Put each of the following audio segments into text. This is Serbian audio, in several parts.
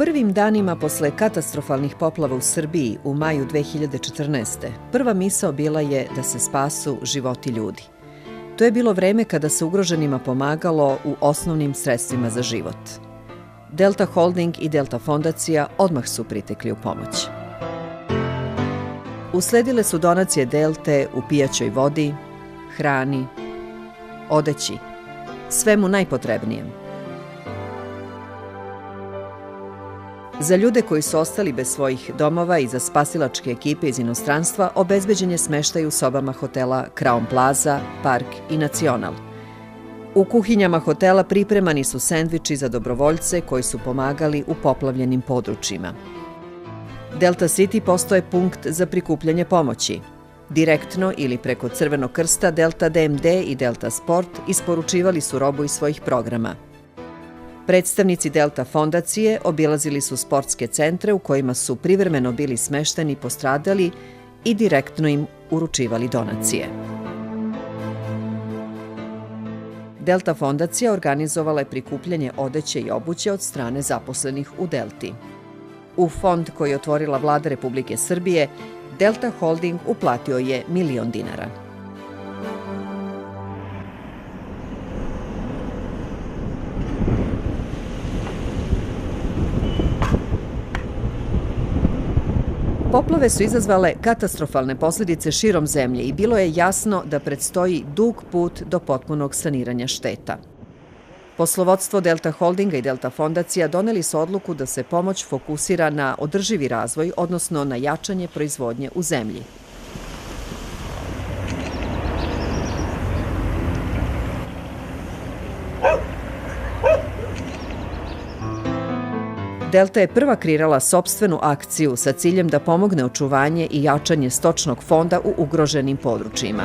prvim danima posle katastrofalnih poplava u Srbiji u maju 2014. prva misao bila je da se spasu životi ljudi. To je bilo vreme kada se ugroženima pomagalo u osnovnim sredstvima za život. Delta Holding i Delta fondacija odmah su pritekli u pomoć. Usledile su donacije Delte u pijaćoj vodi, hrani, odeći, svemu najpotrebnijem. Za ljude koji su ostali bez svojih domova i za spasilačke ekipe iz inostranstva obezbeđen je smeštaj u sobama hotela Crown Plaza, Park i Nacional. U kuhinjama hotela pripremani su sendviči za dobrovoljce koji su pomagali u poplavljenim područjima. Delta City postoje punkt za prikupljanje pomoći. Direktno ili preko Crvenog krsta Delta DMD i Delta Sport isporučivali su robu iz svojih programa. Predstavnici Delta fondacije obilazili su sportske centre u kojima su privremeno bili smešteni postradali i direktno im uručivali donacije. Delta fondacija organizovala je prikupljanje odeće i obuće od strane zaposlenih u Delti. U fond koji je otvorila Vlada Republike Srbije, Delta Holding uplatio je $1.000.000. Poplave su izazvale katastrofalne posljedice širom zemlje i bilo je jasno da predstoji dug put do potpunog saniranja šteta. Poslovodstvo Delta Holdinga i Delta fondacija doneli su odluku da se pomoć fokusira na održivi razvoj, odnosno na jačanje proizvodnje u zemlji. Delta je prva kreirala sopstvenu akciju sa ciljem da pomogne očuvanje i jačanje stočnog fonda u ugroženim područjima.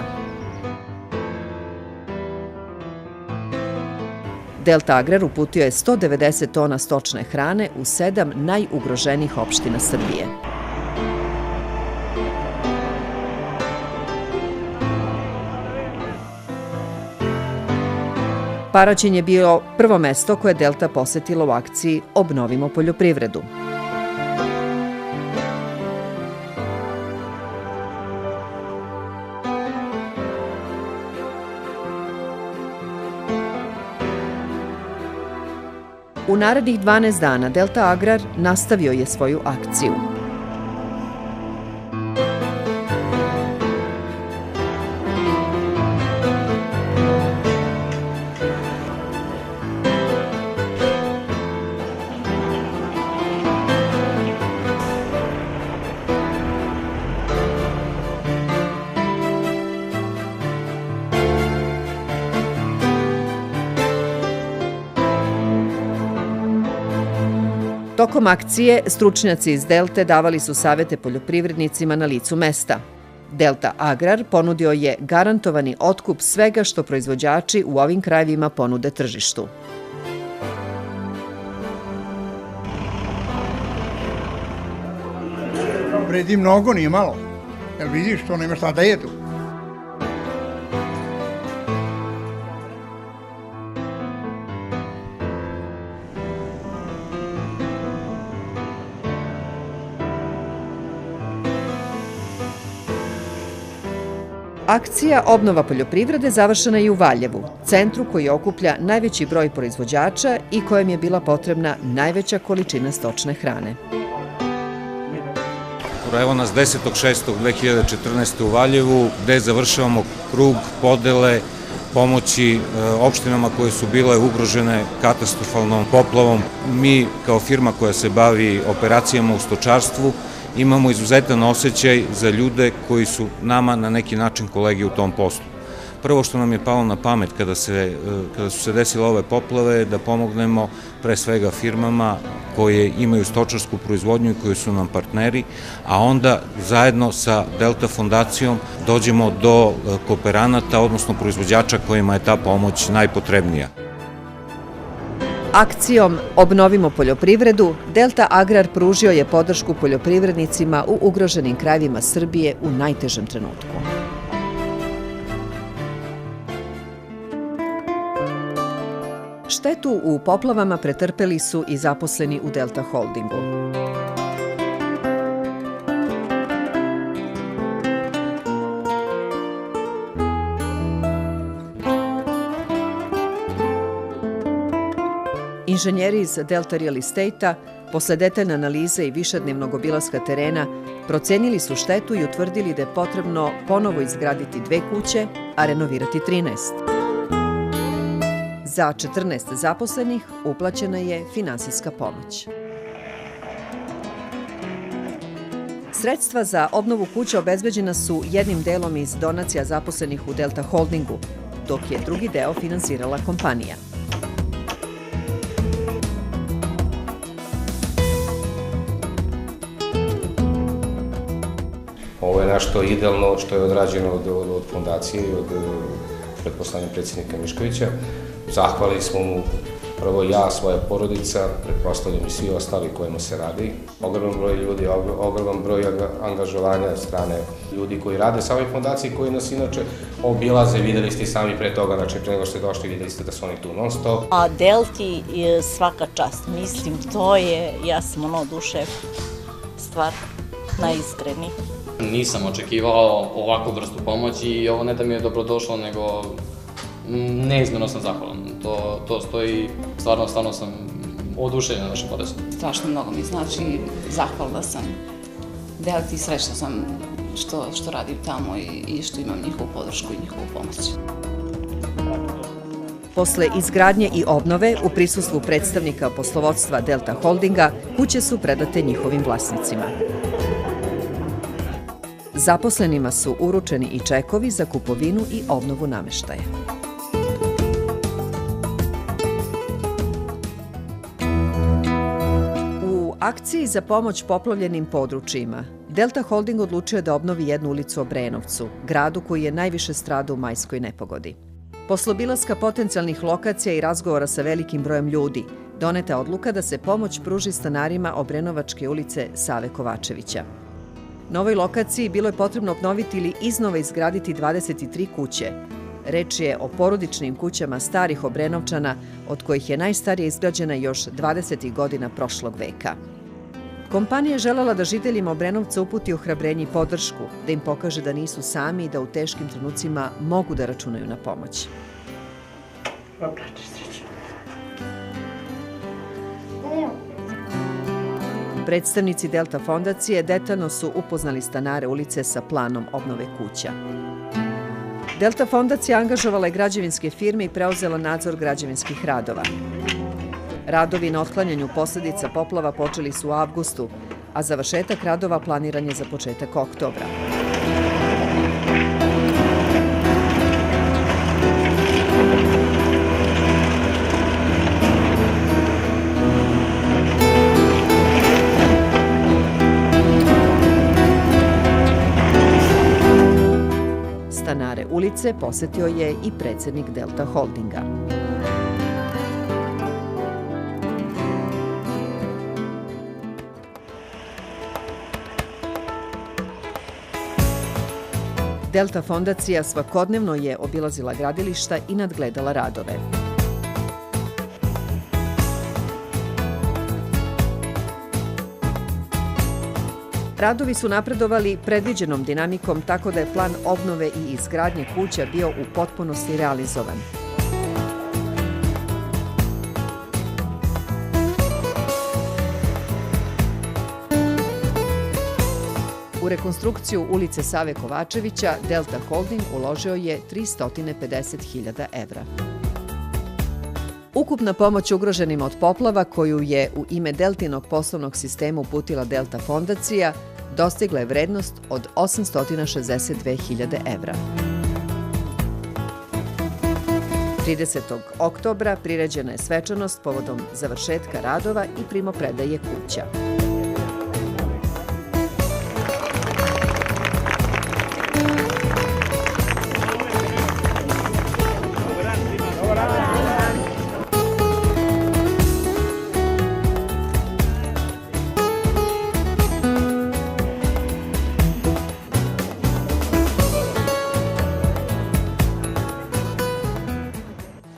Delta Agrar uputio je 190 tona stočne hrane u 7 najugroženijih opština Srbije. Paraćin je bio prvo mesto koje Delta posetila u akciji Obnovimo poljoprivredu. U narednih 12 dana Delta Agrar nastavio je svoju akciju. Tokom akcije, stručnjaci iz Delte davali su savete poljoprivrednicima na licu mesta. Delta Agrar ponudio je garantovani otkup svega što proizvođači u ovim krajevima ponude tržištu. Vredi mnogo, nije malo. Jel vidiš, to nema šta da jedu. Akcija Obnova poljoprivrede završena je u Valjevu, centru koji okuplja najveći broj proizvođača i kojem je bila potrebna najveća količina stočne hrane. Evo nas 10.6.2014. u Valjevu, gde završavamo krug podele pomoći opštinama koje su bile ugrožene katastrofalnom poplavom. Mi kao firma koja se bavi operacijama u stočarstvu imamo izuzetan osjećaj za ljude koji su nama na neki način kolegi u tom poslu. Prvo što nam je palo na pamet kada su se desile ove poplave, da pomognemo pre svega firmama koje imaju stočarsku proizvodnju i koji su nam partneri, a onda zajedno sa Delta fondacijom dođemo do kooperanata, odnosno proizvođača kojima je ta pomoć najpotrebnija. Akcijom Obnovimo poljoprivredu, Delta Agrar pružio je podršku poljoprivrednicima u ugroženim krajevima Srbije u najtežem trenutku. Štetu u poplavama pretrpeli su i zaposleni u Delta Holdingu. Inženjeri iz Delta Real Estate-a, posle detaljne analize i višednevnog obilaska terena, procenili su štetu i utvrdili da je potrebno ponovo izgraditi 2 kuće, a renovirati 13. Za 14 zaposlenih uplaćena je finansijska pomoć. Sredstva za obnovu kuća obezbeđena su jednim delom iz donacija zaposlenih u Delta Holdingu, dok je drugi deo finansirala kompanija. Ovo je nešto idealno što je odrađeno od fondacije i od pretpostavljanja predsjednika Miškovića. Zahvalili smo mu prvo ja, svoja porodica, pretpostavljam i svi ostali kojima se radi. Ogroman broj ljudi, ogroman broj angažovanja od strane ljudi koji rade sa ovoj fondaciji, koji nas inače obilaze, videli ste i sami pre toga, znači pre nego ste došli, videli ste da su oni tu non stop. A Delti je svaka čast, mislim, to je, ja sam odušev, stvar najiskreniji. Nisam očekivao ovakvu vrstu pomoći i ovo ne da mi je dobrodošlo, nego neizmjerno sam zahvalan. To stoji, stvarno sam oduševljen na vašem podesu. Strašno mnogo mi znači, zahvalna sam Delti i srećna sam što radim tamo i što imam njihovu podršku i njihovu pomoć. Posle izgradnje i obnove, u prisustvu predstavnika poslovodstva Delta Holdinga, kuće su predate njihovim vlasnicima. Zaposlenima su uručeni i čekovi za kupovinu i obnovu nameštaja. U akciji za pomoć poplavljenim područjima, Delta Holding odlučio da obnovi jednu ulicu u Obrenovcu, gradu koji je najviše stradao u majskoj nepogodi. Posle obilaska potencijalnih lokacija i razgovora sa velikim brojem ljudi, doneta je odluka da se pomoć pruži stanarima Obrenovačke ulice Save Kovačevića. Na ovoj lokaciji bilo je potrebno obnoviti ili iznova izgraditi 23 kuće. Reč je o porodičnim kućama starih Obrenovčana, od kojih je najstarija izgrađena još 20. godina prošlog veka. Kompanija je želela da žiteljima Obrenovca uputi ohrabrenje i podršku, da im pokaže da nisu sami i da u teškim trenucima mogu da računaju na pomoć. Predstavnici Delta fondacije detaljno su upoznali stanare ulice sa planom obnove kuća. Delta fondacija angažovala je građevinske firme i preuzela nadzor građevinskih radova. Radovi na otklanjanju posledica poplava počeli su u avgustu, a završetak radova planiran je za početak oktobra. Stanare ulice posetio je i predsjednik Delta Holdinga. Delta fondacija svakodnevno je obilazila gradilišta i nadgledala radove. Radovi su napredovali predviđenom dinamikom tako da je plan obnove i izgradnje kuća bio u potpunosti realizovan. U rekonstrukciju ulice Save Kovačevića Delta Holding uložio je 350.000 evra. Ukupna pomoć ugroženima od poplava koju je u ime Deltinog poslovnog sistema uputila Delta fondacija dostigla je vrednost od 862.000 evra. 30. oktobra priređena je svečanost povodom završetka radova i primopredaje kuća.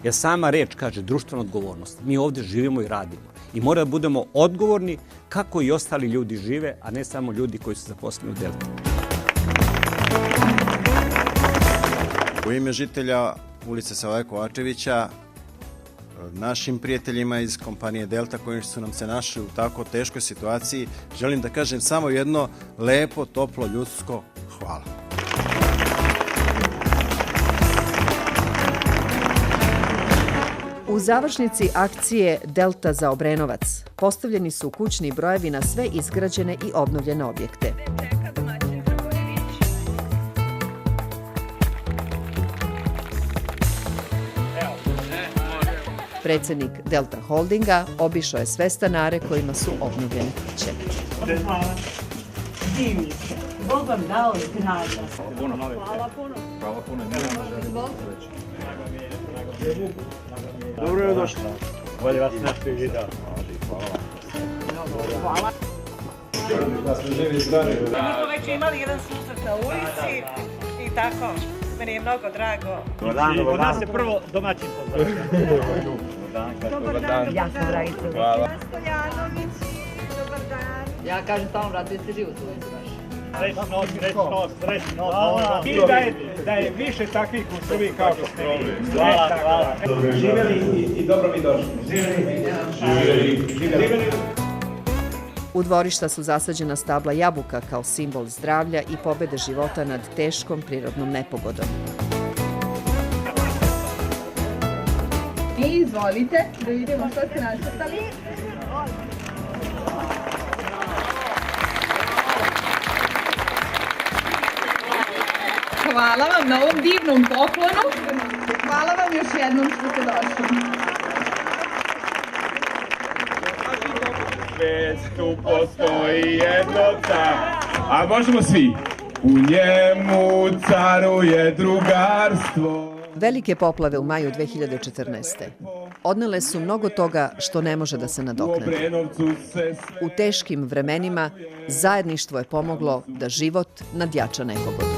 Jer sama reč kaže društvena odgovornost. Mi ovde živimo i radimo. I mora da budemo odgovorni kako i ostali ljudi žive, a ne samo ljudi koji su zaposleni u Delti. U ime žitelja ulice Savaja Kovačevića, našim prijateljima iz kompanije Delta koji su nam se našli u tako teškoj situaciji, želim da kažem samo jedno lepo, toplo, ljudsko hvala. U završnici akcije Delta za Obrenovac postavljeni su kućni brojevi na sve izgrađene i obnovljene objekte. Predsednik Delta Holdinga obišao je sve stanare kojima su obnovljene kuće. Hvala. Divni ste. Bog vam dao zdravlja. Hvala puno. Hvala puno. Dobro je došli. Bolje vas nešto i video. Hvala. Da smo živi i zdravi. Mi smo već imali jedan susret na ulici i tako. Meni je mnogo drago. Od nas je prvo domaćin pozdravlja. Dobar dan. Ja sam Dragica. Hvala. Stojanović. Dobar dan. Ja kažem tamo, vratite se život u ulici vaš. Srećno. I da je više takvih u Srbiji kao što ste vi. Hvala. Živjeli i dobro mi došli. Živjeli. U dvorišta su zasađena stabla jabuka kao simbol zdravlja i pobede života nad teškom prirodnom nepogodom. Izvolite, da vidimo što ste nacrtali. Hvala vam na ovom divnom poklonu. Hvala vam još jednom što ste došli. Svetu postoji jedno car, a možemo svi. U njemu caruje drugarstvo. Velike poplave u maju 2014. odnele su mnogo toga što ne može da se nadoknadi. U teškim vremenima zajedništvo je pomoglo da život nadjača nepogodu.